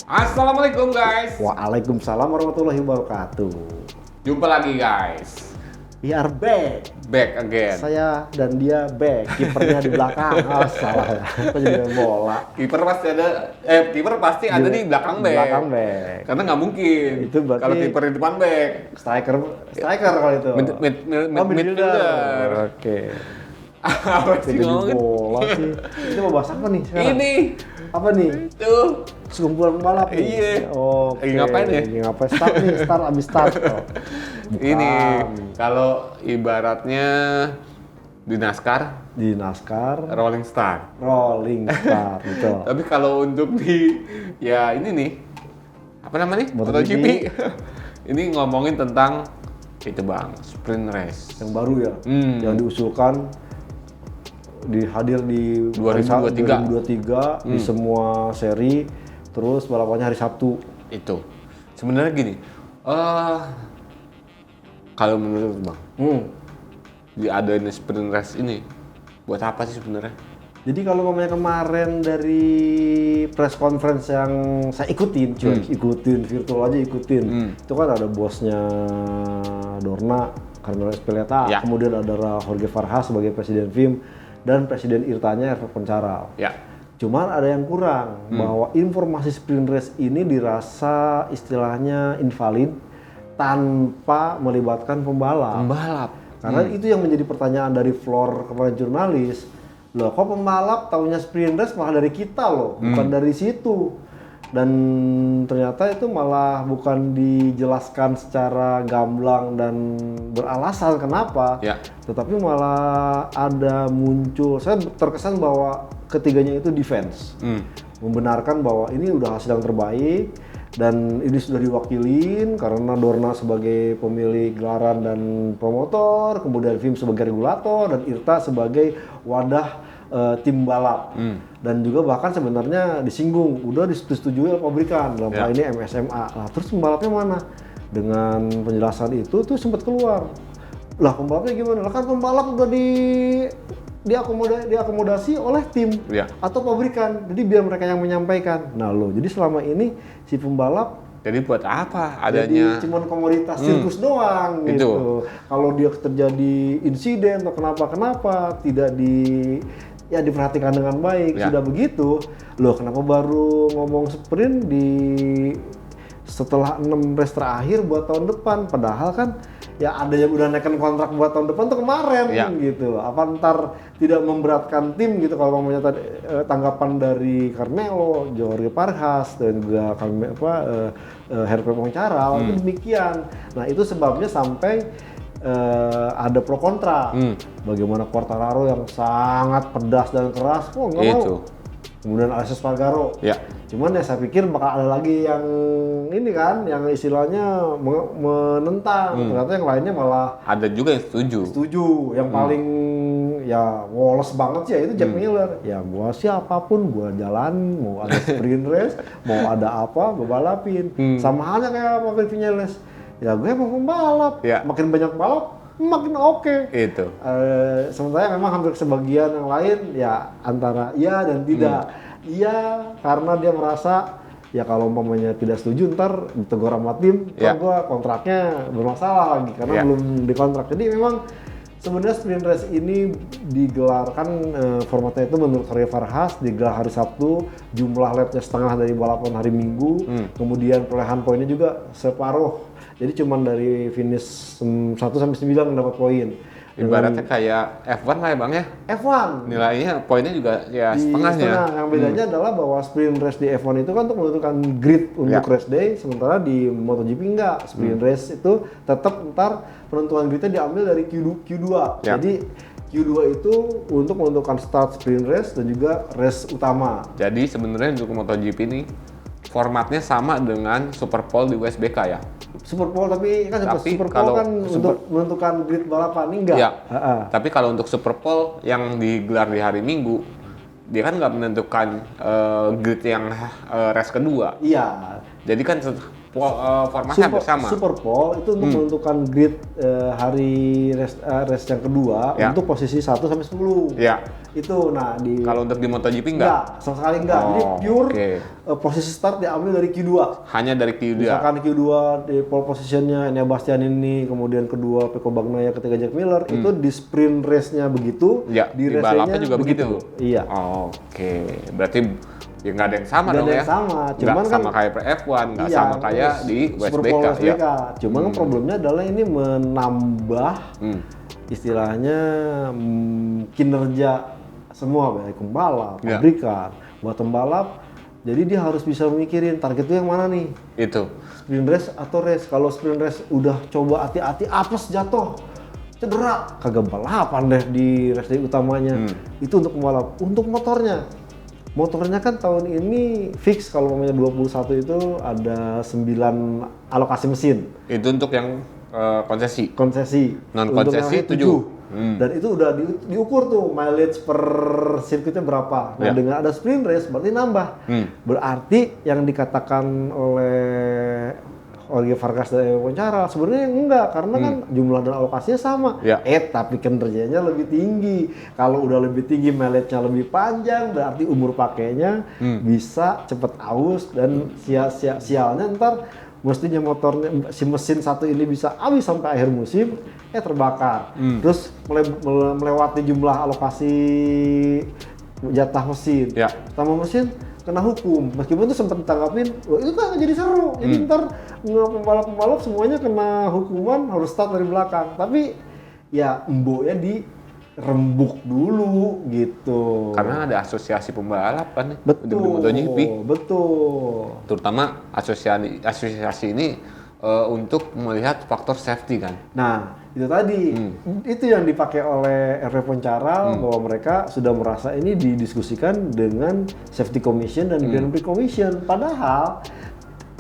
Assalamualaikum guys. Waalaikumsalam warahmatullahi wabarakatuh. Jumpa lagi guys. We are back. Back again. Saya dan dia back. Kipernya di belakang. Oh, salah ya. Aku jadi main bola. Kiper pasti ada di belakang back. Belakang back. Karena nggak mungkin. Itu berarti kalau kiper di depan back. Striker kalau itu. Midfielder. Oke. Apa sih Jadi ngomongin? bola sih. Itu mau bahas apa nih sekarang? Ini. Apa nih? Tuh. Sekumpulan pembalap nih? Iya. Oke. Lagi ngapain ya? Lagi ngapain? Abis start. Oh. Bukan. Ini kalau ibaratnya di NASCAR, Rolling Star. Rolling Star, betul. Tapi kalau untuk di ya ini nih apa namanya? MotoGP. Ini ngomongin tentang itu bang, sprint race Yang baru ya, yang diusulkan hadir di 2023 di semua seri, terus balapannya hari Sabtu. itu. Sebenarnya gini, kalau menurut bang, diadain sprint race ini buat apa sih sebenarnya? Jadi kalau ngomongnya kemarin dari press conference yang saya ikutin, ikutin virtual aja ikutin, itu kan ada bosnya Dorna, Carmelo Ezpeleta, Ya. kemudian ada Jorge Farhas sebagai presiden FIM dan presiden IRTA-nya Hervé Poncharal. Ya, Cuman ada yang kurang, bahwa informasi sprint race ini dirasa istilahnya invalid tanpa melibatkan pembalap. Karena itu yang menjadi pertanyaan dari floor kemarin jurnalis. Loh, kok pembalap taunya sprint race malah dari kita loh, bukan dari situ. Dan ternyata itu malah bukan dijelaskan secara gamblang dan beralasan kenapa. Ya. Tetapi malah ada muncul, saya terkesan bahwa ketiganya itu defense. Membenarkan bahwa ini udah hasil yang terbaik dan ini sudah diwakilin karena Dorna sebagai pemilik gelaran dan promotor, kemudian FIM sebagai regulator dan IRTA sebagai wadah tim balap. Dan juga bahkan sebenarnya disinggung, udah disetujui oleh pabrikan dalam hal ini MSMA. Nah, terus pembalapnya mana? Dengan penjelasan itu tuh sempat keluar. Lah pembalapnya gimana? Lah kan pembalap udah diakomodasi oleh tim atau pabrikan. Jadi biar mereka yang menyampaikan. Nah loh, jadi selama ini si pembalap jadi buat apa adanya? jadi cuma komoditas sirkus doang gitu. Kalau dia terjadi insiden atau kenapa tidak diperhatikan dengan baik. Sudah begitu, loh kenapa baru ngomong sprint setelah 6 race terakhir buat tahun depan, padahal kan ya ada yang udah naikkan kontrak buat tahun depan tuh kemarin gitu. Apa ntar tidak memberatkan tim gitu kalau ngomongnya tadi tanggapan dari Carmelo, Jorge Farhas dan juga Hervé Poncharal itu demikian. Nah itu sebabnya sampai ada pro kontra. Bagaimana Quartararo yang sangat pedas dan keras, nggak mau. Kemudian Aleix Espargaro. Cuman ya saya pikir bakal ada lagi yang ini kan, yang istilahnya menentang. Ternyata yang lainnya malah ada juga yang setuju. Yang paling ya woles banget sih ya itu Jack Miller. Ya gua siapapun gua jalan, mau ada sprint race, mau ada apa gua balapin. Sama halnya kayak mobil Vinales. Ya gue mau pembalap. Makin banyak balap makin oke. Itu. Sementara memang hampir sebagian yang lain ya antara iya dan tidak. Iya karena dia merasa ya kalau umpamanya tidak setuju ntar ditegur sama tim, gua kontraknya bermasalah lagi karena belum dikontrak. Jadi memang sebenarnya sprint race ini digelarkan formatnya itu menurut Jorge Farhas digelar hari Sabtu, jumlah lapnya setengah dari balapan hari Minggu, kemudian perolehan poinnya juga separuh. Jadi cuma dari finish 1 sampai 9 dapat poin. Ibaratnya kayak F1 lah ya bang ya? F1. Nilainya, poinnya juga ya setengahnya. Yang bedanya adalah bahwa sprint race di F1 itu kan untuk menentukan grid untuk race day, sementara di MotoGP enggak. Sprint race itu tetap ntar penentuan gridnya diambil dari Q2. Jadi Q2 itu untuk menentukan start sprint race dan juga race utama. Jadi sebenarnya untuk MotoGP ini formatnya sama dengan Superpole di WSBK ya? Superpole tapi Superpole kan untuk menentukan grid balapan ini enggak. Tapi kalau untuk Superpole yang digelar di hari Minggu, dia kan nggak menentukan grid yang race kedua. Iya. Jadi kan formatnya hampir sama. Superpole itu untuk menentukan grid hari race yang kedua untuk posisi 1 sampai 10. Iya. Itu nah kalau untuk di MotoGP enggak? Sama sekali enggak. Jadi pure posisi start diambil dari Q2. Hanya dari Q2. Misalkan Q2 di pole positionnya Enea Bastianini, kemudian kedua Pecco Bagnaia, ketiga Jack Miller, itu di sprint race-nya begitu, Ya, di race balapnya day-nya juga begitu. Iya. Oke, berarti ya nggak ada yang sama Nggak dong ada ya? yang sama, Nggak cuman kan- sama kayak F1, nggak Iya, sama kayak di Super WSBK. Pole Ya. WSBK. Cuman kan problemnya adalah ini menambah istilahnya kinerja semua, baik pembalap, Ya. pabrikan, buat pembalap. Jadi dia harus bisa mikirin targetnya yang mana nih, Itu. sprint race atau race. Kalau sprint race udah coba hati-hati, apes jatuh, cedera, kagak balapan deh di race day utamanya. Itu untuk pembalap. Untuk motornya kan tahun ini fix kalau namanya 21 itu ada 9 alokasi mesin. Itu untuk yang konsesi. Konsesi. Non Untuk konsesi yang 7. Dan itu udah diukur tuh mileage per sirkuitnya berapa. Nah Ya. dengan ada sprint race berarti nambah. Berarti yang dikatakan oleh Jorge Vargas dari wawancara sebenarnya enggak, karena kan jumlah dan alokasinya sama. Ya. Tapi kinerjanya lebih tinggi. Kalau udah lebih tinggi, mileage-nya lebih panjang, berarti umur pakainya bisa cepet aus dan sialnya ntar mestinya motornya si mesin satu ini bisa habis sampai akhir musim, terbakar. Terus melewati jumlah alokasi jatah mesin. Ya. Tambah mesin kena hukum, meskipun itu sempat ditanggapin, wah itu kan jadi seru. Jadi ntar pembalap-pembalap semuanya kena hukuman harus start dari belakang. Tapi ya emboknya dirembuk dulu gitu. Karena ada asosiasi pembalap kan di Betul, MotoGP. betul. Terutama asosiasi ini untuk melihat faktor safety kan. Nah, itu tadi, itu yang dipakai oleh RV Poncharal bahwa mereka sudah merasa ini didiskusikan dengan Safety Commission dan Grand Prix Commission. Padahal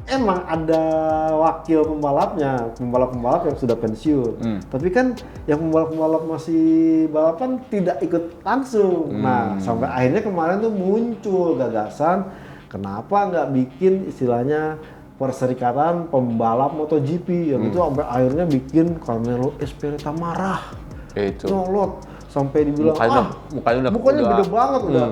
emang ada wakil pembalapnya, pembalap-pembalap yang sudah pensiun. Tapi kan yang pembalap-pembalap masih balapan tidak ikut langsung. Nah, sampai akhirnya kemarin tuh muncul gagasan, kenapa nggak bikin istilahnya perserikatan pembalap MotoGP yang itu sampai akhirnya bikin Carmelo Ezpeleta marah, Itu. nyolot sampai dibilang Mukanya udah beda banget udah.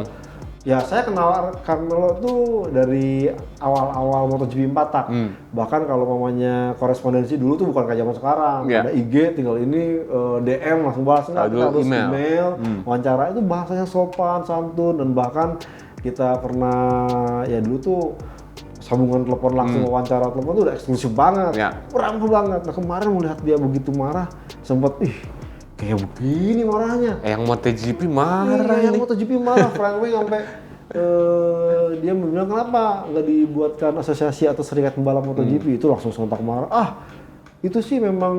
Ya saya kenal Carmelo tuh dari awal-awal MotoGP 4 tak. Bahkan kalau mamanya korespondensi dulu tuh bukan kayak zaman sekarang. Yeah. Ada IG tinggal ini DM langsung balas, enggak, kita harus email. Wawancara itu bahasanya sopan, santun, dan bahkan kita pernah ya dulu tuh sambungan telepon langsung, wawancara telepon tuh udah eksklusif banget, rangkul banget. Nah kemarin melihat dia begitu marah, sempet kayak begini marahnya. Yang MotoGP marah Yang ini. MotoGP marah, Frank Wing sampai dia bilang kenapa nggak dibuatkan asosiasi atau serikat pembalap MotoGP. Itu langsung sontak marah. Itu sih memang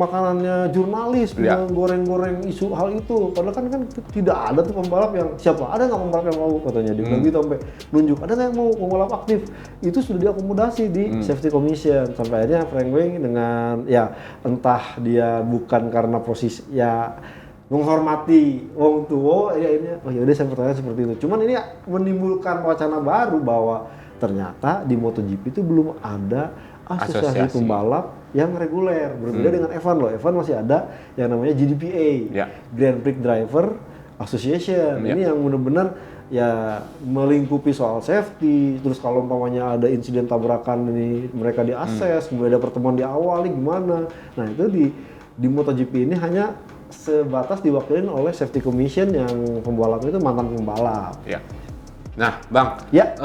makanannya jurnalis, goreng-goreng isu hal itu. Padahal kan tidak ada tuh pembalap yang siapa? Ada nggak pembalap yang mau, katanya dia bilang gitu sampai nunjuk. Ada nggak yang mau pembalap aktif? Itu sudah diakomodasi di Safety Commission. Sampai akhirnya Frank Wing dengan ya entah dia bukan karena posisi ya menghormati wong tua, ya ini ya udah saya pertanyaan seperti itu. Cuman ini menimbulkan wacana baru bahwa ternyata di MotoGP itu belum ada asosiasi pembalap yang reguler, berbeda dengan F1 loh. F1 masih ada yang namanya GDPA, Grand Prix Driver Association. Ini yang benar-benar ya melingkupi soal safety. Terus kalau umpamanya ada insiden tabrakan ini mereka diakses, kemudian ada pertemuan di awal nih gimana. Nah itu di MotoGP ini hanya sebatas diwakilin oleh Safety Commission yang pembalap itu mantan pembalap. Ya. Nah, Bang. Ya.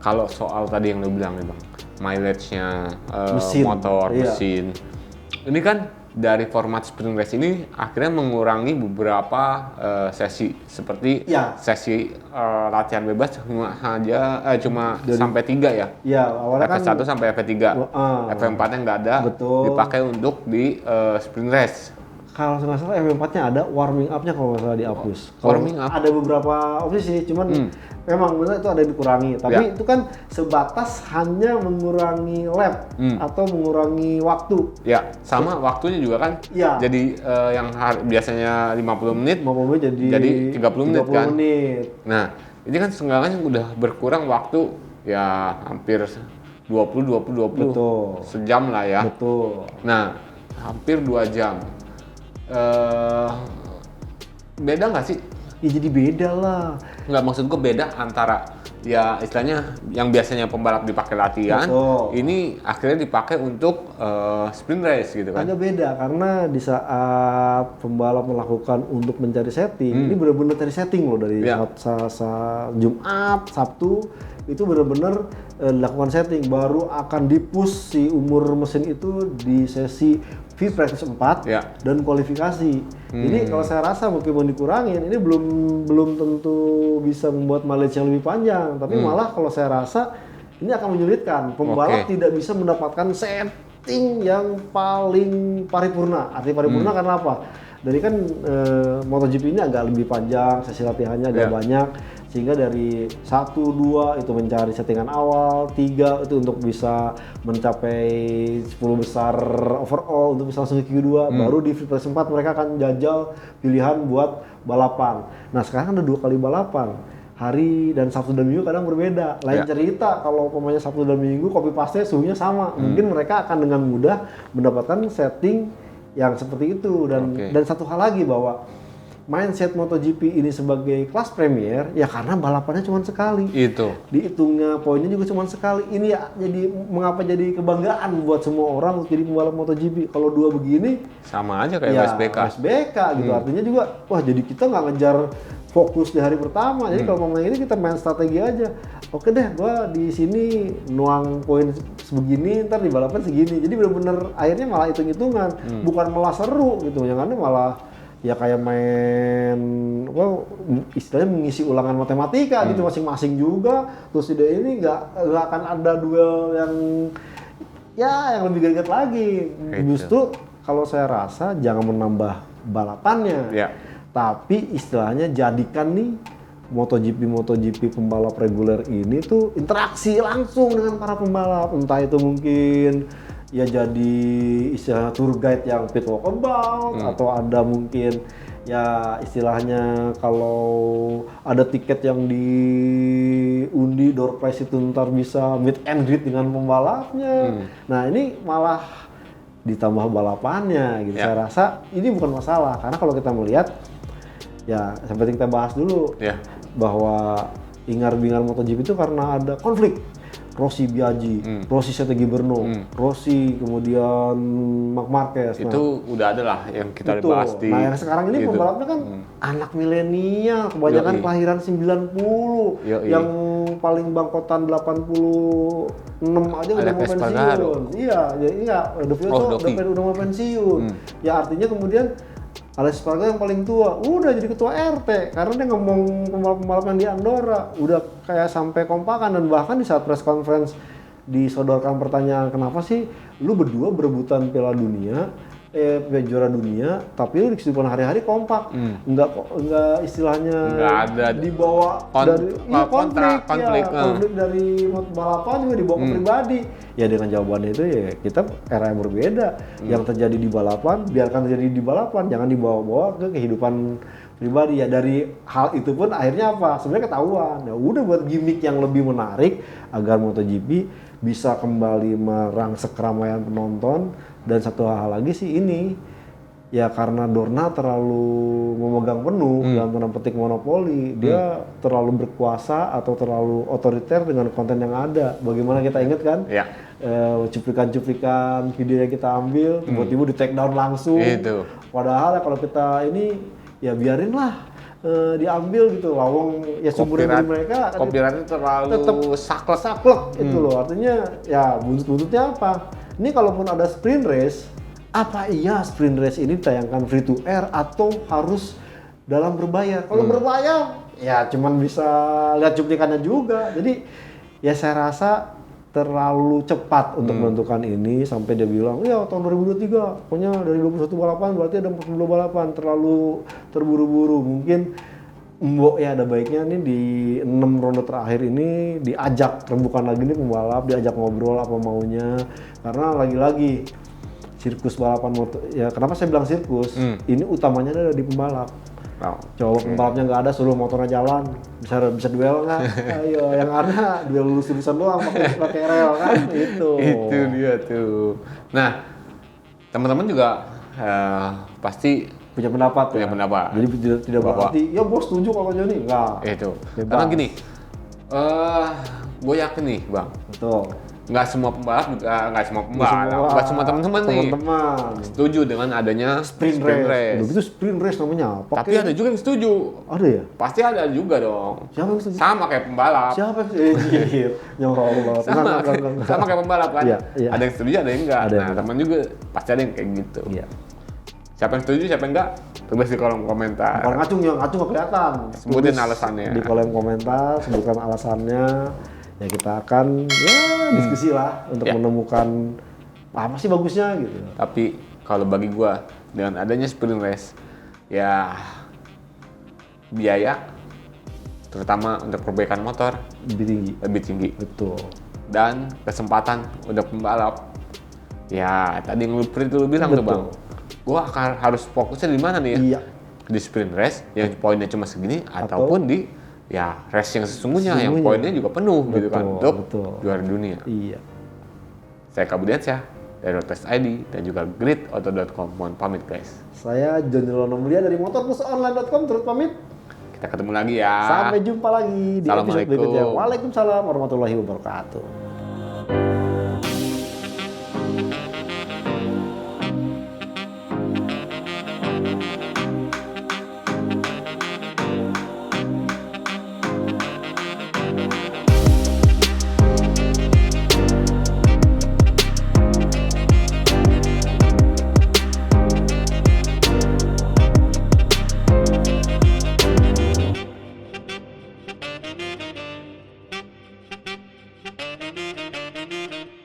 Kalau soal tadi yang lu bilang nih, Bang, mileage-nya motor, mesin. Ini kan dari format sprint race ini akhirnya mengurangi beberapa sesi seperti sesi latihan bebas cuma sampai 3 ya. Iya, awalnya FP1 kan sampai FP3. FP4-nya nggak ada. Betul. Dipakai untuk di sprint race. Kalau nggak salah FP4-nya ada, warming up-nya kalau nggak salah dihapus. Warming up? Ada beberapa opsi sih, cuman memang benar itu ada dikurangi. Tapi itu kan sebatas hanya mengurangi lap atau mengurangi waktu. Ya, sama waktunya juga kan. Iya. Jadi yang biasanya 50 menit, 50 menit jadi 30 menit kan. menit. Nah, ini kan seenggaknya udah berkurang waktu ya hampir 20. Betul. Sejam lah ya. Betul. Nah, hampir 2 jam. Beda nggak sih? Ya jadi beda lah. Nggak, maksud gue beda antara ya istilahnya yang biasanya pembalap dipakai latihan, ini akhirnya dipakai untuk sprint race gitu kan? Agak beda karena di saat pembalap melakukan untuk mencari setting, ini benar-benar cari setting loh dari Jumat, Sabtu itu benar-benar dilakukan setting, baru akan dipush si umur mesin itu di sesi V-Practice 4 dan kualifikasi. Ini kalau saya rasa mungkin mau dikurangin, ini belum tentu bisa membuat mileage yang lebih panjang, tapi malah kalau saya rasa ini akan menyulitkan. Pembalap tidak bisa mendapatkan setting yang paling paripurna. Arti paripurna karena apa? Dari kan MotoGP ini agak lebih panjang, sesi latihannya agak banyak, sehingga dari 1, 2 itu mencari settingan awal, 3 itu untuk bisa mencapai 10 besar overall untuk bisa langsung ke Q2, baru di Free 4 mereka akan jajal pilihan buat balapan. Nah sekarang ada 2 kali balapan, hari dan Sabtu dan Minggu kadang berbeda. Lain cerita kalau pemainnya Sabtu dan Minggu copy paste suhunya sama, mungkin mereka akan dengan mudah mendapatkan setting yang seperti itu. Dan satu hal lagi bahwa mindset MotoGP ini sebagai kelas premier ya karena balapannya cuma sekali. Itu. Dihitungnya poinnya juga cuma sekali. Ini ya jadi mengapa jadi kebanggaan buat semua orang untuk jadi pembalap MotoGP. Kalau 2 begini sama aja kayak USBK gitu. Artinya juga wah jadi kita nggak ngejar fokus di hari pertama. Jadi kalau pemain ini kita main strategi aja. Oke deh, gua di sini nuang poin sebegini, ntar di balapan segini. Jadi benar-benar akhirnya malah hitung-hitungan, bukan malah seru gitu. Yang ada malah ya kayak main istilahnya mengisi ulangan matematika gitu masing-masing juga. Terus ini nggak akan ada duel yang lebih greget lagi. Justru kalau saya rasa jangan menambah balapannya. Tapi istilahnya jadikan nih MotoGP pembalap reguler ini tuh interaksi langsung dengan para pembalap. Entah itu mungkin ya jadi istilahnya tour guide yang pit walkabout atau ada mungkin ya istilahnya kalau ada tiket yang diundi door prize itu ntar bisa meet and greet dengan pembalapnya. Nah ini malah ditambah balapannya gitu. Saya rasa ini bukan masalah karena kalau kita melihat ya seperti kita bahas dulu bahwa ingar-bingar MotoGP itu karena ada konflik Rossi Biaggi, Rossi Setegi-Berno, Rossi kemudian Marc Marquez. Itu udah ada lah yang kita bahas di. Nah yang sekarang ini pembalapnya kan anak milenial, kebanyakan kelahiran 90, yang paling bangkotan 86 aja udah mau pensiun. Iya, jadi udah mau pensiun. Ya artinya kemudian Alex Espargaro yang paling tua, udah jadi ketua RT karena dia ngomong pembalap-pembalap yang di Andorra udah kayak sampai kompakan. Dan bahkan di saat press conference disodorkan pertanyaan kenapa sih lu berdua berebutan Piala Dunia, juara dunia, tapi lu di kehidupan hari-hari kompak, enggak istilahnya enggak ada dibawa dari konflik dari balapan juga dibawa ke pribadi. Ya dengan jawabannya itu ya kita era yang berbeda. Yang terjadi di balapan biarkan terjadi di balapan, jangan dibawa-bawa ke kehidupan pribadi. Ya dari hal itu pun akhirnya apa? Sebenarnya ketahuan. Ya udah buat gimmick yang lebih menarik agar MotoGP bisa kembali merangsek keramaian penonton. Dan satu hal lagi sih ini ya karena Dorna terlalu memegang penuh dalam tanda petik monopoli, dia terlalu berkuasa atau terlalu otoriter dengan konten yang ada. Bagaimana kita ingat kan? Cuplikan-cuplikan video yang kita ambil tiba-tiba di take down langsung. Padahal ya kalau kita ini ya biarinlah diambil gitu, lawang ya sumber dari mereka. Copyrightnya terlalu tetap saklek itu loh. Artinya ya buntut-buntutnya apa? Ini kalaupun ada sprint race, apa iya sprint race ini tayangkan free to air atau harus dalam berbayar? Kalau berbayar, ya cuman bisa lihat cuplikannya juga. Jadi ya saya rasa terlalu cepat untuk menentukan ini sampai dia bilang, ya tahun 2023, pokoknya dari 21 balapan berarti ada 42 balapan, terlalu terburu-buru. Mungkin Mbok ya ada baiknya nih di 6 ronde terakhir ini diajak rembukan lagi nih pembalap, diajak ngobrol apa maunya. Karena lagi-lagi sirkus balapan motor, ya kenapa saya bilang sirkus, ini utamanya ada di pembalap. Coba pembalapnya nggak ada, suruh motornya jalan, bisa duel nggak? Ayo, yang ada duel lurus-lurusan doang pakai rel kan, itu. Itu dia tuh. Nah, teman-teman juga pasti punya pendapat. Jadi tidak berarti, ya bos setuju kalau Joni, enggak. Itu. Karena gini, Gue yakin nih bang, Betul. nggak semua teman-teman nih setuju dengan adanya sprint race. Udah gitu sprint race namanya apa? Tapi ada juga yang setuju. Ada ya? Pasti ada juga dong. Siapa yang setuju? Sama kayak pembalap. Siapa yang Allah. Sama kayak pembalap kan. Iya. Ada yang setuju, ada yang enggak. Ada yang Nah, teman juga pasti ada yang kayak gitu. Iya. Siapa yang setuju, siapa yang enggak? Tulis di kolom komentar. Kalau ngacung nggak kelihatan. Sebutin alasannya. Di kolom komentar, sebutkan alasannya. Ya kita akan diskusi lah untuk menemukan apa sih bagusnya gitu. Tapi kalau bagi gua dengan adanya sprint race, ya biaya terutama untuk perbaikan motor lebih tinggi. Betul. Dan kesempatan untuk pembalap, ya tadi yang lu bilang tuh bang, gua akan harus fokusnya di mana nih ya? Iya. Di sprint race yang poinnya cuma segini, ataupun di race yang sesungguhnya yang poinnya juga penuh gitu kan untuk juara dunia. Iya. Saya Kabudiansyah dari Roadtest ID dan juga gridauto.com. Mohon pamit guys. Saya John Nilono Mulia dari motorplusonline.com turut pamit. Kita ketemu lagi ya. Sampai jumpa lagi di episode berikutnya. Waalaikumsalam warahmatullahi wabarakatuh.